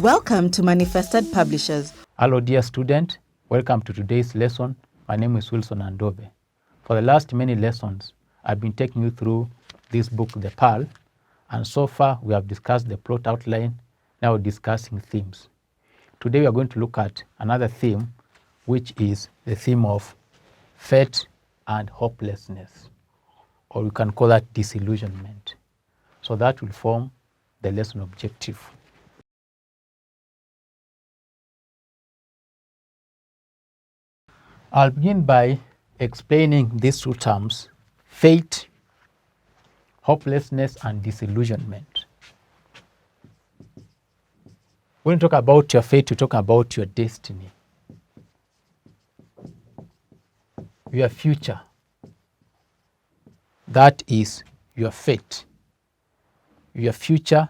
Welcome to Manifested Publishers. Hello dear student, welcome to today's lesson. My name is Wilson Andobe. For the last many lessons, I've been taking you through this book, The Pearl, and so far we have discussed the plot outline, now we're discussing themes. Today we are going to look at another theme, which is the theme of fate and hopelessness, or we can call that disillusionment. So that will form the lesson objective. I'll begin by explaining these two terms, fate, hopelessness, and disillusionment. When you talk about your fate, you talk about your destiny, your future. That is your fate. Your future,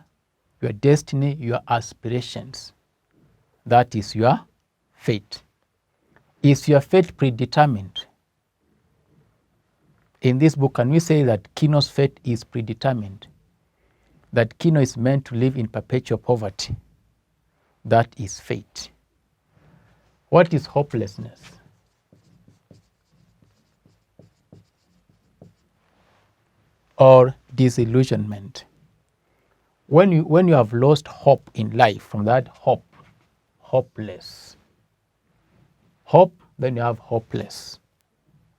your destiny, your aspirations. That is your fate. Is your fate predetermined? In this book, can we say that Kino's fate is predetermined? That Kino is meant to live in perpetual poverty? That is fate. What is hopelessness? Or disillusionment? When you have lost hope in life, from that hope, hopeless. Hope, then you have hopeless.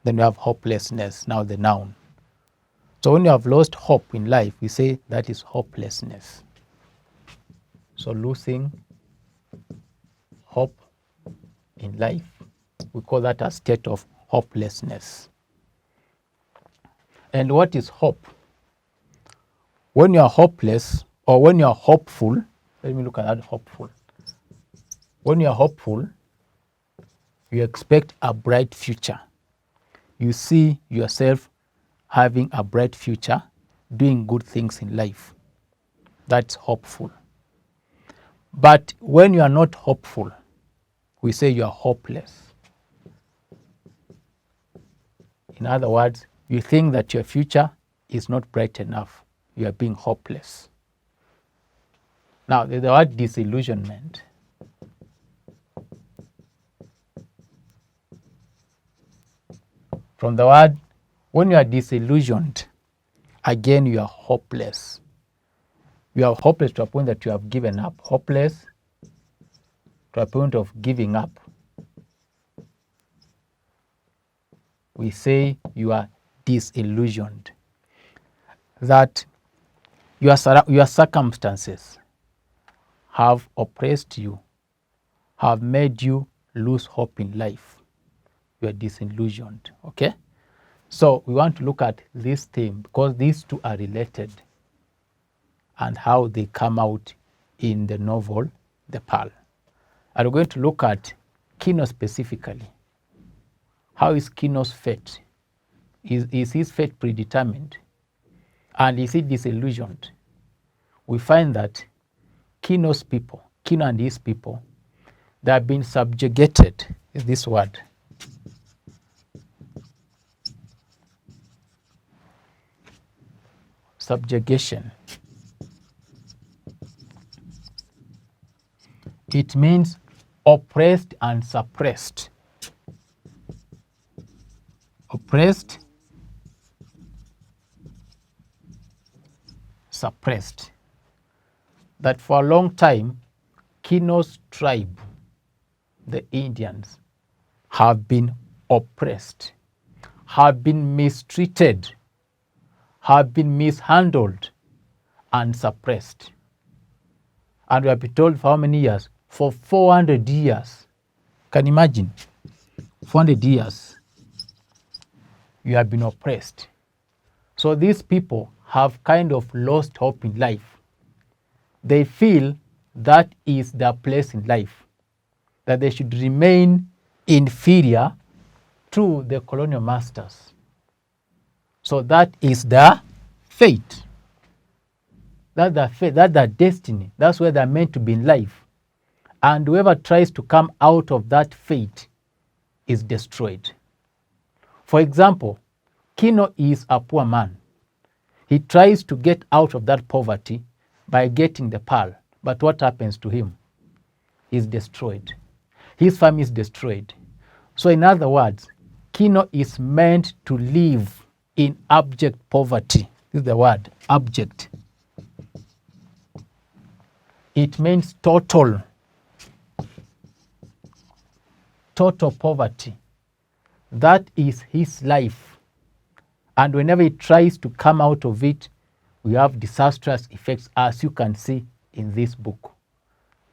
Then you have hopelessness, now the noun. So when you have lost hope in life, we say that is hopelessness. So losing hope in life, we call that a state of hopelessness. And what is hope? When you are hopeless, or when you are hopeful, let me look at that hopeful. When you are hopeful, you expect a bright future. You see yourself having a bright future, doing good things in life. That's hopeful. But when you are not hopeful, we say you are hopeless. In other words, you think that your future is not bright enough. You are being hopeless. Now, the word disillusionment. From the word, when you are disillusioned, again you are hopeless. You are hopeless to a point that you have given up. Hopeless to a point of giving up. We say you are disillusioned. That your circumstances have oppressed you, have made you lose hope in life. You are disillusioned, okay? So we want to look at this theme because these two are related and how they come out in the novel, The Pearl. And we're going to look at Kino specifically. How is Kino's fate? Is his fate predetermined? And is he disillusioned? We find that Kino and his people, they have been subjugated, is this word. Subjugation. It means oppressed and suppressed. Oppressed, suppressed. That for a long time, Kino's tribe, the Indians, have been oppressed, have been mistreated, have been mishandled and suppressed. And we have been told for how many years? For 400 years. Can you imagine? 400 years. You have been oppressed. So these people have kind of lost hope in life. They feel that is their place in life, that they should remain inferior to the colonial masters. So that is their fate. That's their fate, that's their destiny. That's where they're meant to be in life. And whoever tries to come out of that fate is destroyed. For example, Kino is a poor man. He tries to get out of that poverty by getting the pearl. But what happens to him? is destroyed. His family is destroyed. So in other words, Kino is meant to live in abject poverty. This is the word, abject. It means total poverty. That is his life. And whenever he tries to come out of it, we have disastrous effects, as you can see in this book.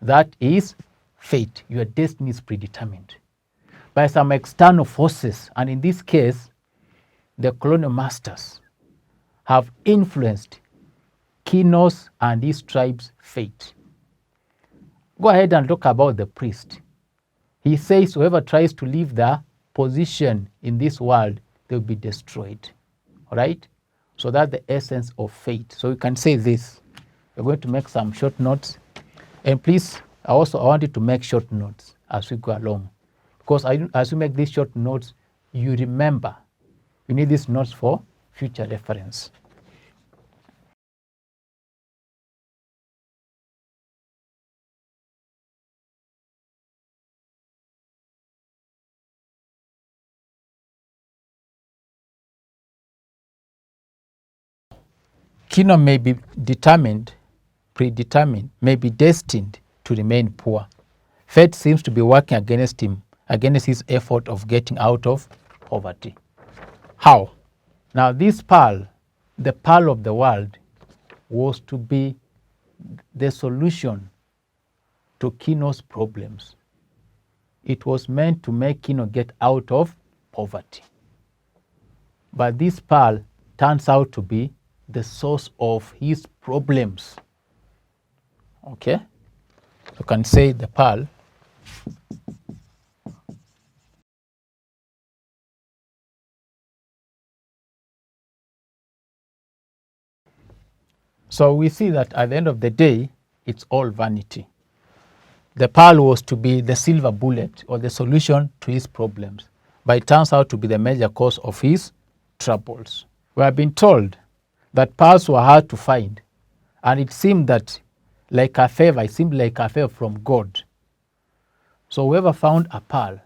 That is fate. Your destiny is predetermined by some external forces. And in this case, the colonial masters have influenced Kino's and his tribe's fate. Go ahead and talk about the priest. He says whoever tries to leave their position in this world, they'll be destroyed. All right? So that's the essence of fate. So we can say this. We're going to make some short notes. And please, I want you to make short notes as we go along. Because as you make these short notes, you remember. You need these notes for future reference. Kino may be predetermined, may be destined to remain poor. Fate seems to be working against him, against his effort of getting out of poverty. How? Now this pearl, the pearl of the world, was to be the solution to Kino's problems. It was meant to make Kino get out of poverty. But this pearl turns out to be the source of his problems. Okay? You can say the pearl So we see that at the end of the day, it's all vanity. The pearl was to be the silver bullet or the solution to his problems, but it turns out to be the major cause of his troubles. We have been told that pearls were hard to find, and it seemed like a favor from God. So whoever found a pearl,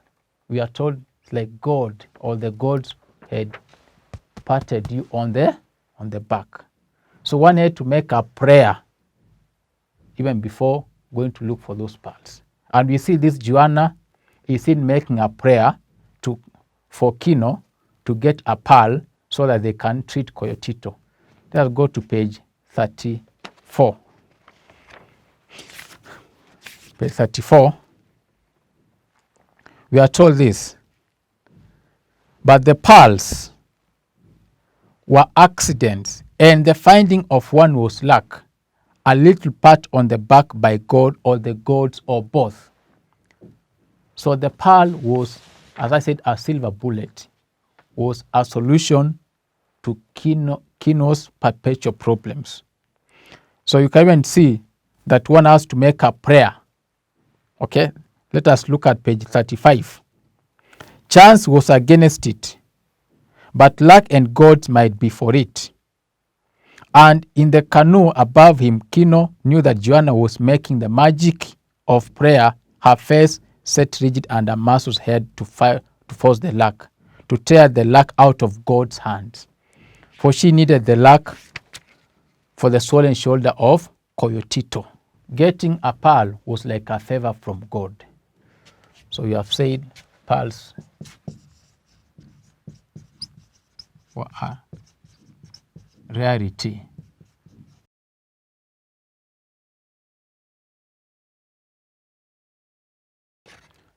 we are told it's like God or the gods had patted you on the back. So one had to make a prayer even before going to look for those pearls. And we see this Juana is in making a prayer for Kino to get a pearl so that they can treat Coyotito. Let's go to page 34. Page 34. We are told this. But the pearls were accidents, and the finding of one was luck, a little pat on the back by God or the gods or both. So the pearl was, as I said, a silver bullet, was a solution to Kino's perpetual problems. So you can even see that one has to make a prayer. Okay, let us look at page 35. Chance was against it, but luck and gods might be for it. And in the canoe above him, Kino knew that Juana was making the magic of prayer, her face set rigid and her muscles head to force the luck, to tear the luck out of God's hands. For she needed the luck for the swollen shoulder of Coyotito. Getting a pearl was like a favor from God. So you have said pearls were a rarity.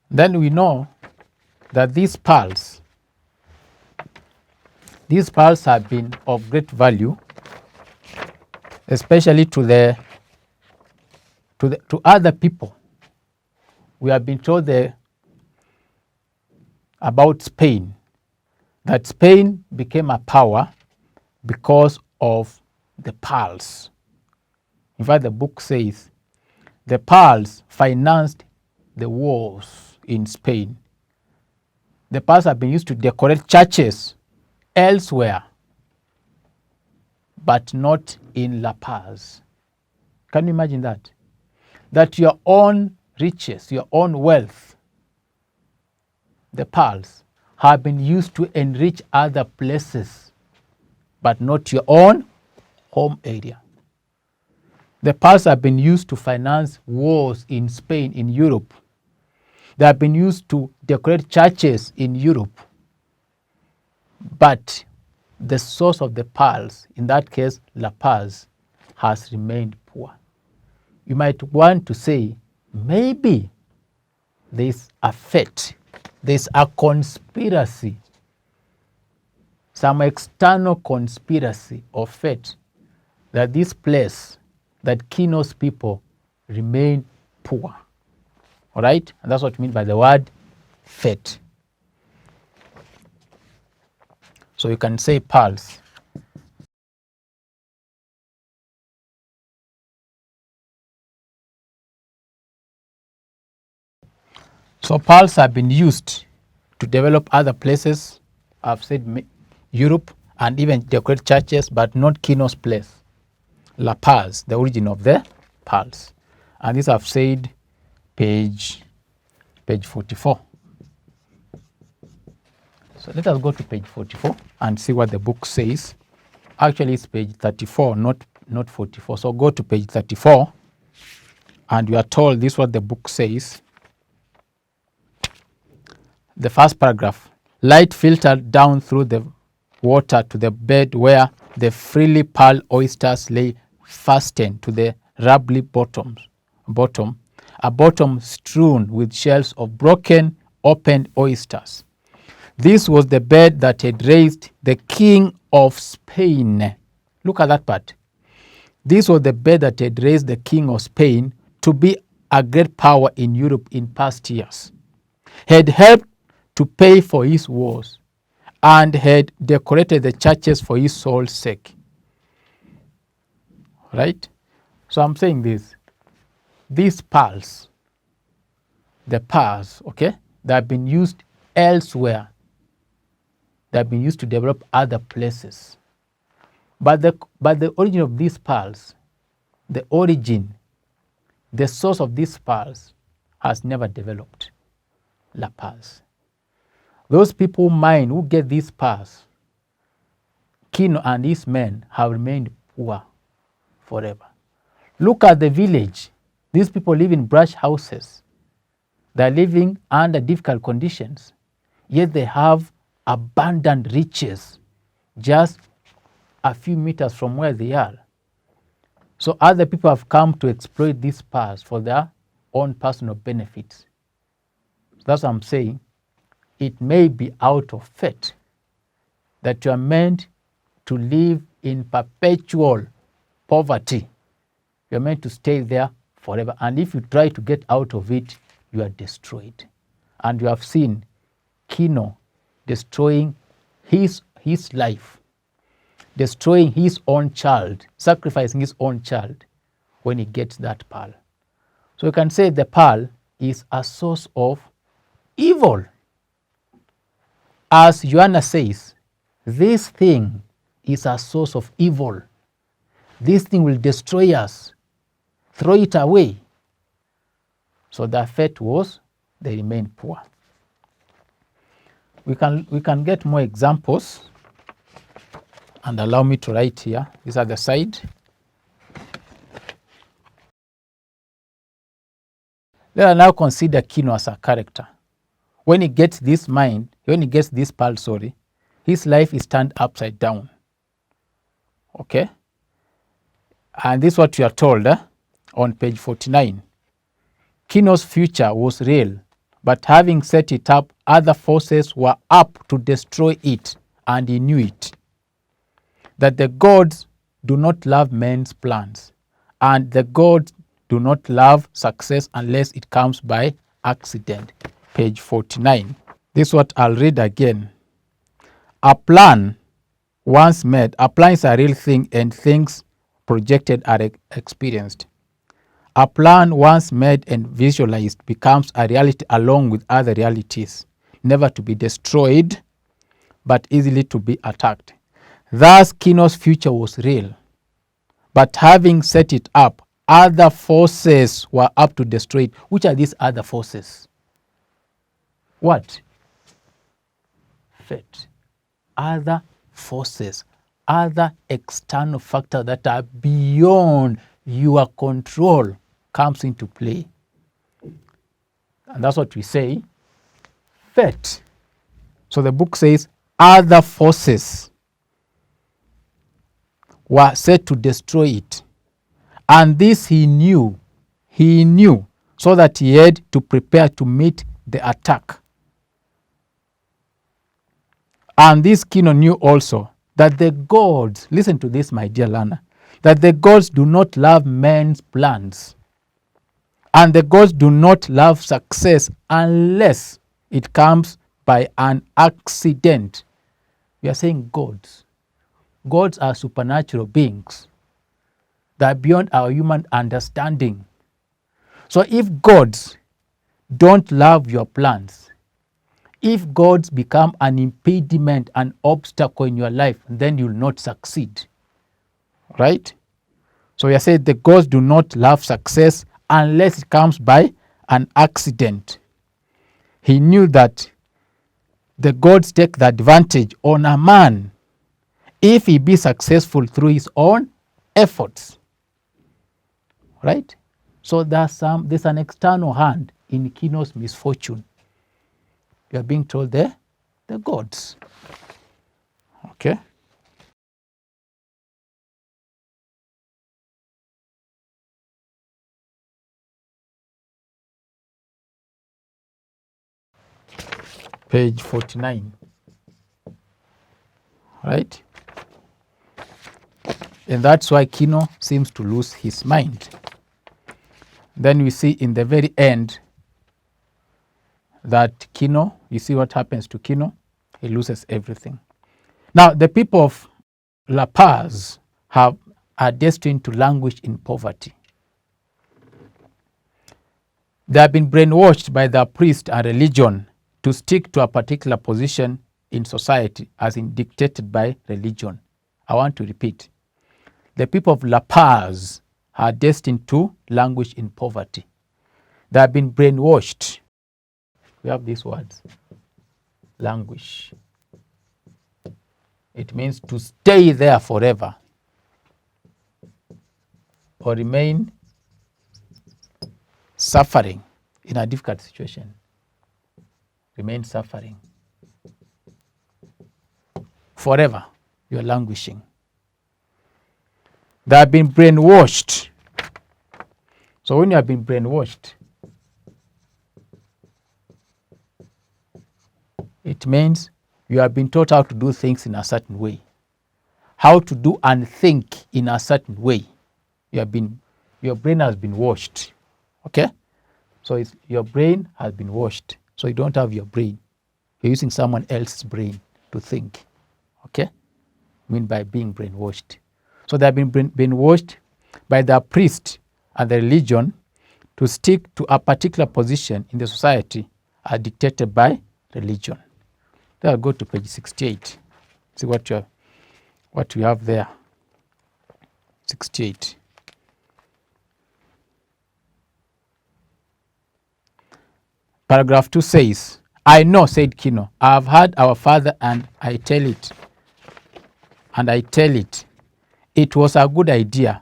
Then we know that these pearls have been of great value, especially to other people. We have been told about Spain, that Spain became a power because of the pearls. In fact, the book says the pearls financed the wars in Spain. The pearls have been used to decorate churches elsewhere, but not in La Paz. Can you imagine that? That your own riches, your own wealth, the pearls, have been used to enrich other places, but not your own home area. The pearls have been used to finance wars in Spain, in Europe. They have been used to decorate churches in Europe. But the source of the pearls, in that case, La Paz, has remained poor. You might want to say, maybe there's a fate, there's a conspiracy, some external conspiracy or fate, that this place, that Kino's people remain poor. All right? And that's what we mean by the word fate. So you can say pearls. So pearls have been used to develop other places. I've said Europe and even decorate churches, but not Kino's place. La Paz, the origin of the pearls. And this I've said page 44. So let us go to page 44 and see what the book says. Actually, it's page 34, not 44. So go to page 34, and you are told this is what the book says. The first paragraph: light filtered down through the water to the bed where the frilly pearl oysters lay fastened to the rubbly bottom, a bottom strewn with shells of broken, opened oysters. This was the bed that had raised the King of Spain. Look at that part. This was the bed that had raised the King of Spain to be a great power in Europe in past years, had helped to pay for his wars, and had decorated the churches for his soul's sake. Right? So I'm saying this. These pearls, the pearls, okay, that have been used elsewhere, they have been used to develop other places. But the origin of these pearls, the source of these pearls has never developed. La Paz. Those people who get these pearls, Kino and his men, have remained poor forever. Look at the village. These people live in brush houses. They're living under difficult conditions, yet they have abundant riches just a few meters from where they are. So other people have come to exploit these pearls for their own personal benefits. That's what I'm saying. It may be out of fate that you are meant to live in perpetual poverty. You are meant to stay there forever. And if you try to get out of it, you are destroyed. And you have seen Kino destroying his life, destroying his own child, sacrificing his own child when he gets that pearl. So you can say the pearl is a source of evil. As Juana says, this thing is a source of evil. This thing will destroy us. Throw it away. So their fate was they remain poor. We can get more examples, and allow me to write here. These are the side. Let us now consider Kino as a character. When he gets this pearl, his life is turned upside down. Okay? And this is what you are told on page 49. Kino's future was real, but having set it up, other forces were up to destroy it, and he knew it. That the gods do not love men's plans, and the gods do not love success unless it comes by accident. Page 49. This is what I'll read again. A plan once made, a plan is a real thing, and things projected are experienced. A plan once made and visualized becomes a reality along with other realities, never to be destroyed, but easily to be attacked. Thus, Kino's future was real, but having set it up, other forces were up to destroy it. Which are these other forces? What? Fate. Other forces, other external factors that are beyond your control comes into play. And that's what we say, fate. So the book says other forces were set to destroy it. And this he knew, so that he had to prepare to meet the attack. And this Kino knew also that the gods, listen to this, my dear learner, that the gods do not love men's plans. And the gods do not love success unless it comes by an accident. We are saying gods. Gods are supernatural beings that are beyond our human understanding. So if gods don't love your plans, if gods become an impediment, an obstacle in your life, then you'll not succeed. Right? So we are saying the gods do not love success unless it comes by an accident. He knew that the gods take the advantage on a man if he be successful through his own efforts. Right? So there's an external hand in Kino's misfortune. You are being told the gods. Okay? Page 49. Right? And that's why Kino seems to lose his mind. Then we see in the very end that Kino, you see what happens to Kino? He loses everything. Now, the people of La Paz are destined to languish in poverty. They have been brainwashed by their priest and religion to stick to a particular position in society as in dictated by religion. I want to repeat. The people of La Paz are destined to languish in poverty. They have been brainwashed. We have these words. Languish. It means to stay there forever or remain suffering in a difficult situation. Remain suffering. Forever, you are languishing. They have been brainwashed. So when you have been brainwashed, it means you have been taught how to do things in a certain way, how to do and think in a certain way. Your brain has been washed. Okay? So your brain has been washed. So you don't have your brain. You're using someone else's brain to think. Okay? I mean by being brainwashed. So they have been brainwashed by the priest and the religion to stick to a particular position in the society as dictated by religion. Then I'll go to page 68. See what we have there. 68. Paragraph 2 says, I know, said Kino, I have heard our father and I tell it. It was a good idea,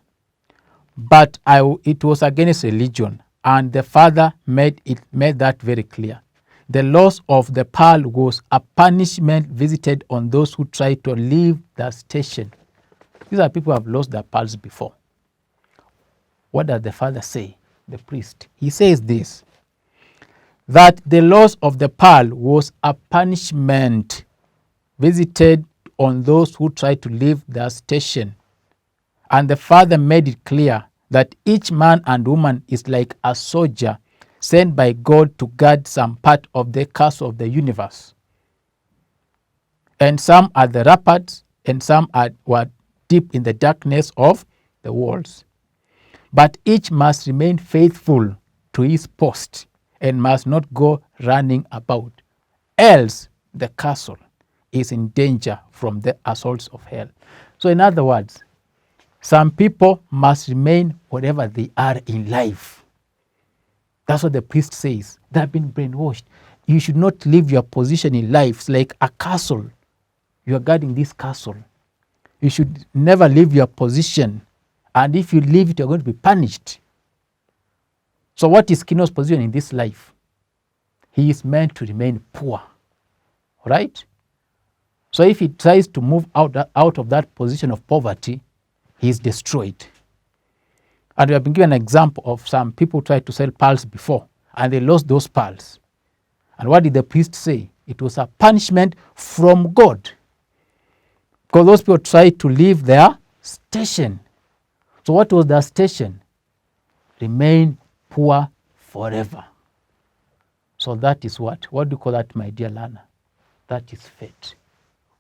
but it was against religion, and the father made that very clear. The loss of the pearl was a punishment visited on those who tried to leave the station. These are people who have lost their pearls before. What does the father say? The priest. He says this, that the loss of the pearl was a punishment visited on those who tried to leave their station. And the father made it clear that each man and woman is like a soldier sent by God to guard some part of the castle of the universe. And some are the ramparts, and some were deep in the darkness of the walls. But each must remain faithful to his post and must not go running about, else the castle is in danger from the assaults of hell. So in other words, Some people must remain wherever they are in life. That's what the priest says. They have been brainwashed. You should not leave your position in life. It's like a castle. You are guarding this castle. You should never leave your position. And if you leave it, you're going to be punished. So what is Kino's position in this life? He is meant to remain poor. Right? So if he tries to move out of that position of poverty, he is destroyed. And we have been given an example of some people tried to sell pearls before, and they lost those pearls. And what did the priest say? It was a punishment from God. Because those people tried to leave their station. So what was their station? Remain poor forever. So that is what? What do you call that, my dear learner? That is fate.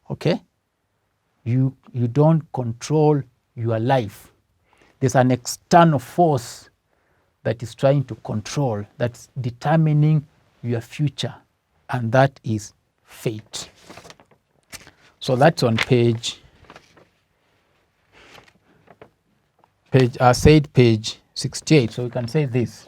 Okay? You don't control your life. There's an external force that is trying to control, that's determining your future, and that is fate. So that's on page 68. So we can say this.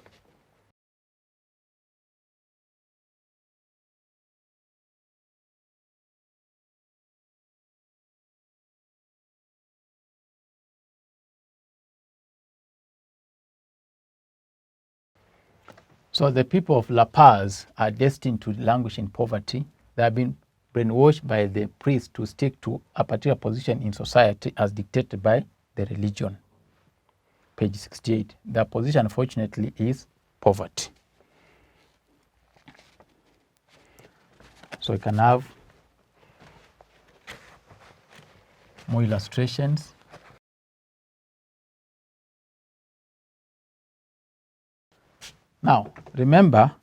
So the people of La Paz are destined to languish in poverty. They have been brainwashed by the priest to stick to a particular position in society as dictated by the religion. Page 68. Their position, unfortunately, is poverty. So we can have more illustrations. Now, remember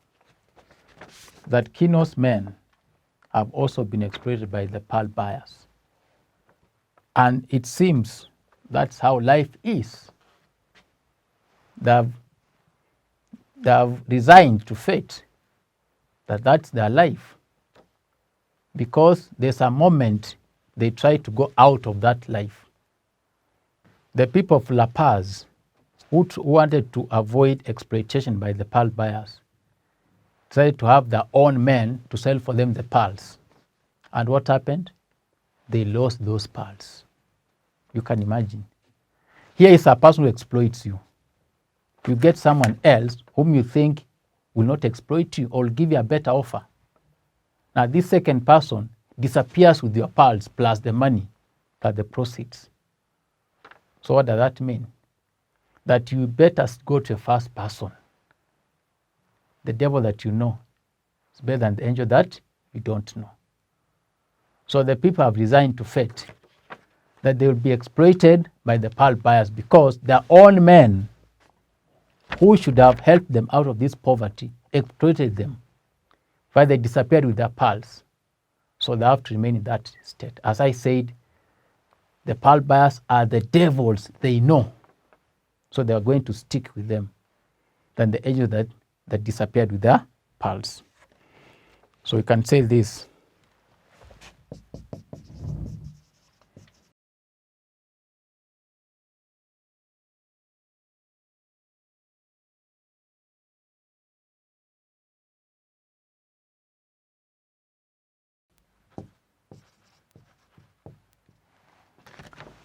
that Kino's men have also been exploited by the pearl buyers. And it seems that's how life is. They have resigned to fate, that's their life. Because there's a moment they try to go out of that life. The people of La Paz, who wanted to avoid exploitation by the pearl buyers, tried to have their own men to sell for them the pearls. And what happened? They lost those pearls. You can imagine. Here is a person who exploits you. You get someone else whom you think will not exploit you or will give you a better offer. Now this second person disappears with your pearls plus the money, plus the proceeds. So what does that mean? That you better go to a first person. The devil that you know is better than the angel that you don't know. So the people have resigned to fate, that they will be exploited by the pearl buyers because their own men who should have helped them out of this poverty exploited them, why they disappeared with their pearls. So they have to remain in that state. As I said, the pearl buyers are the devils they know. So they are going to stick with them than the angels that disappeared with their pearls. So we can say this.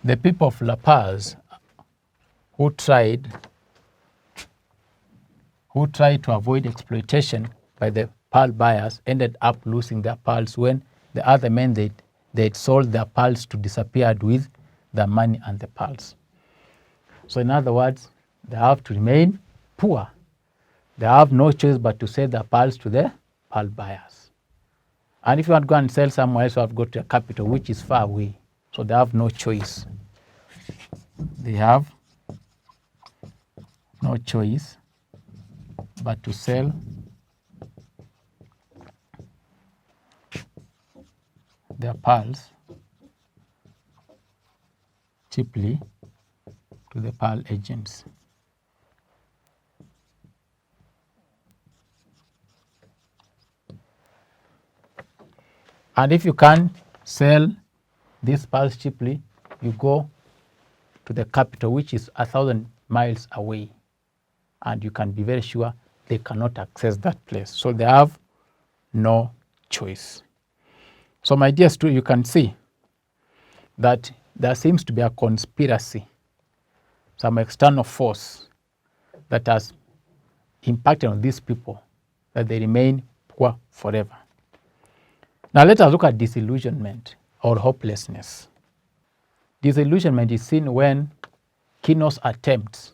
The people of La Paz who tried to avoid exploitation by the pearl buyers ended up losing their pearls when the other men they'd sold their pearls to disappeared with the money and the pearls. So in other words, they have to remain poor. They have no choice but to sell their pearls to the pearl buyers. And if you want to go and sell somewhere else, you have to go to a capital which is far away. So they have no choice. They have no choice but to sell their pearls cheaply to the pearl agents. And if you can't sell these pearls cheaply, you go to the capital, which is 1,000 miles away. And you can be very sure they cannot access that place. So they have no choice. So my dear student, you can see that there seems to be a conspiracy, some external force that has impacted on these people, that they remain poor forever. Now let us look at disillusionment or hopelessness. Disillusionment is seen when Kino's attempts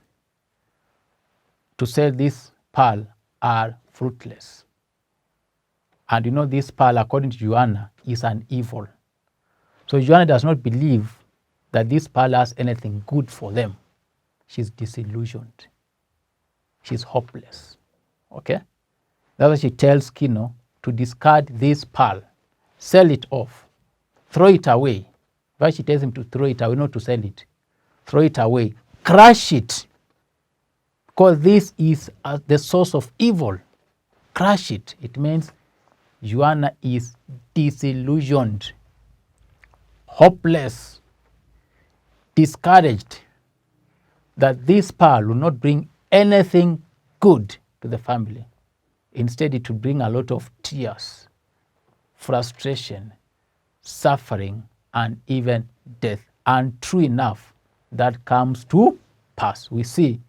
to sell this pearl are fruitless. And you know, this pearl, according to Juana, is an evil. So Juana does not believe that this pearl has anything good for them. She's disillusioned. She's hopeless. Okay? That's why she tells Kino to discard this pearl, sell it off, throw it away. Why she tells him to throw it away, not to sell it. Throw it away, crush it, because this is the source of evil. Crush it. It means Juana is disillusioned, hopeless, discouraged that this pearl will not bring anything good to the family. Instead, it will bring a lot of tears, frustration, suffering, and even death. And true enough, that comes to pass. We see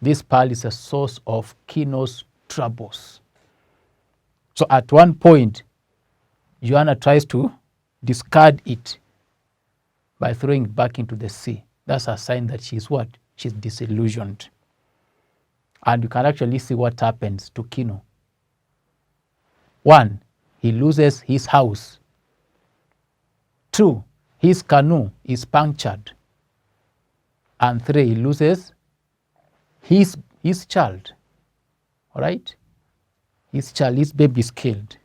this pearl is a source of Kino's troubles. So at one point, Juana tries to discard it by throwing it back into the sea. That's a sign that she's what? She's disillusioned. And you can actually see what happens to Kino. 1, he loses his house. 2, his canoe is punctured. And 3, he loses his child. All right? His child, his baby is killed.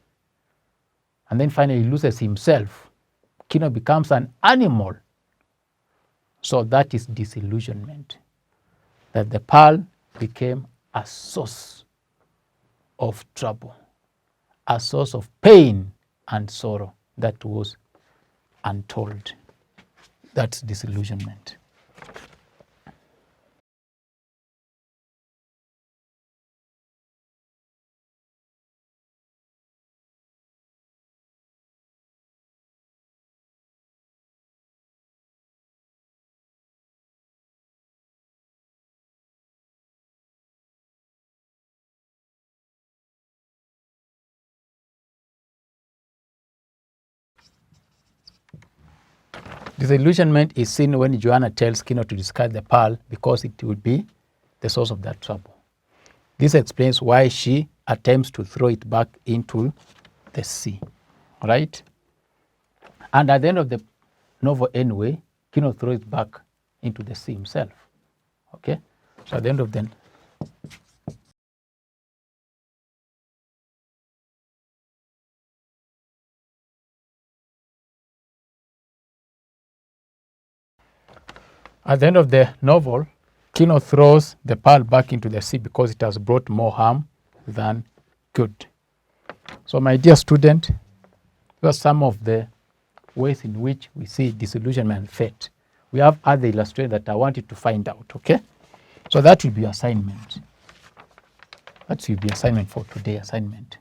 And then finally he loses himself. Kino becomes an animal. So that is disillusionment. That the pearl became a source of trouble, a source of pain and sorrow that was untold. That's disillusionment. Disillusionment is seen when Juana tells Kino to discard the pearl because it would be the source of that trouble. This explains why she attempts to throw it back into the sea, right? And at the end of the novel anyway, Kino throws it back into the sea himself, okay? So at the end of the novel, Kino throws the pearl back into the sea because it has brought more harm than good. So my dear student, these are some of the ways in which we see disillusionment and fate. We have other illustrations that I want you to find out, okay? So that will be your assignment. That will be assignment for today, assignment.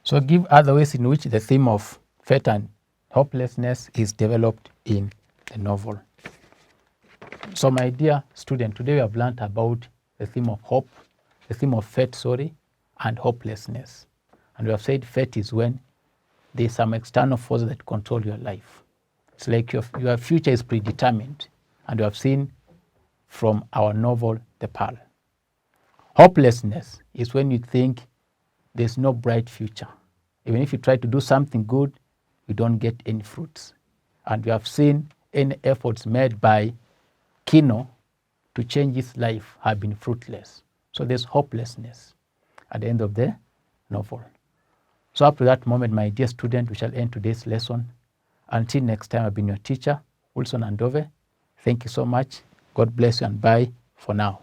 So give other ways in which the theme of fate and hopelessness is developed in the novel. So my dear student, today we have learned about the theme of hope, the theme of fate, and hopelessness. And we have said fate is when there's some external forces that control your life. It's like your future is predetermined. And we have seen from our novel, The Pearl. Hopelessness is when you think there's no bright future. Even if you try to do something good, you don't get any fruits. And we have seen any efforts made by Kino to change his life have been fruitless. So there's hopelessness at the end of the novel. So up to that moment, my dear student, we shall end today's lesson. Until next time, I've been your teacher, Wilson Andove. Thank you so much. God bless you and bye for now.